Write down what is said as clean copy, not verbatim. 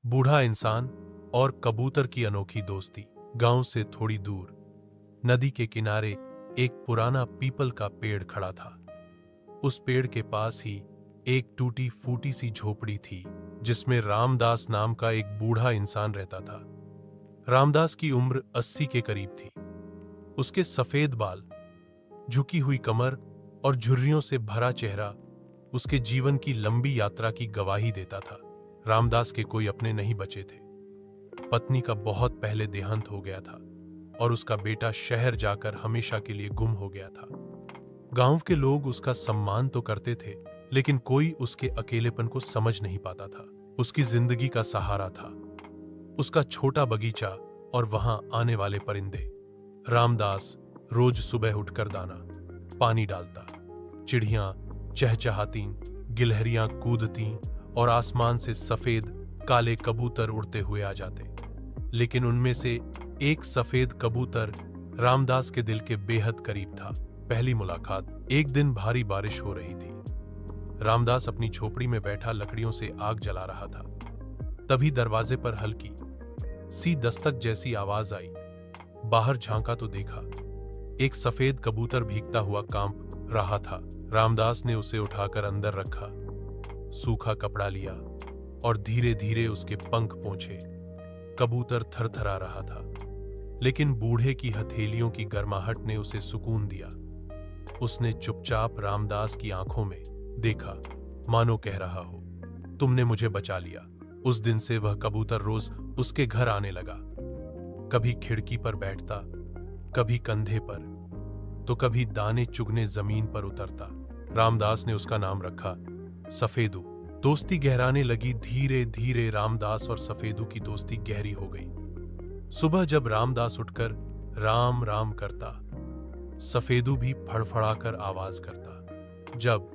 बूढ़ा इंसान और कबूतर की अनोखी दोस्ती। गांव से थोड़ी दूर नदी के किनारे एक पुराना पीपल का पेड़ खड़ा था। उस पेड़ के पास ही एक टूटी फूटी सी झोपड़ी थी जिसमें रामदास नाम का एक बूढ़ा इंसान रहता था। रामदास की उम्र 80 के करीब थी। उसके सफेद बाल, झुकी हुई कमर और झुर्रियों से भरा चेहरा उसके जीवन की लंबी यात्रा की गवाही देता था। रामदास के कोई अपने नहीं बचे थे। पत्नी का बहुत पहले देहांत हो गया था और उसका बेटा शहर जाकर हमेशा के लिए गुम हो गया था। गांव के लोग उसका सम्मान तो करते थे, लेकिन कोई उसके अकेलेपन को समझ नहीं पाता था। उसकी जिंदगी का सहारा था उसका छोटा बगीचा और वहां आने वाले परिंदे। रामदास रोज सुबह उठकर दाना पानी डालता। चिड़ियां चहचहाती, गिलहरियां कूदती और आसमान से सफेद काले कबूतर उड़ते हुए आ जाते। लेकिन उनमें से एक सफेद कबूतर रामदास के दिल के बेहद करीब था। पहली मुलाकात एक दिन भारी बारिश हो रही थी। रामदास अपनी झोपड़ी में बैठा लकड़ियों से आग जला रहा था। तभी दरवाजे पर हल्की सी दस्तक जैसी आवाज आई। बाहर झांका तो देखा एक सफेद कबूतर भीगता हुआ कांप रहा था। रामदास ने उसे उठाकर अंदर रखा, सूखा कपड़ा लिया और धीरे धीरे उसके पंख पोंछे। कबूतर थरथरा रहा था, लेकिन बूढ़े की हथेलियों की गर्माहट ने उसे सुकून दिया। उसने चुपचाप रामदास की आंखों में देखा, मानो कह रहा हो, तुमने मुझे बचा लिया। उस दिन से वह कबूतर रोज उसके घर आने लगा। कभी खिड़की पर बैठता, कभी कंधे पर, तो कभी दाने चुगने जमीन पर उतरता। रामदास ने उसका नाम रखा सफेदू। दोस्ती गहराने लगी। धीरे धीरे रामदास और सफेदू की दोस्ती गहरी हो गई। सुबह जब रामदास उठकर राम राम करता, सफेदू भी फड़फड़ाकर आवाज करता। जब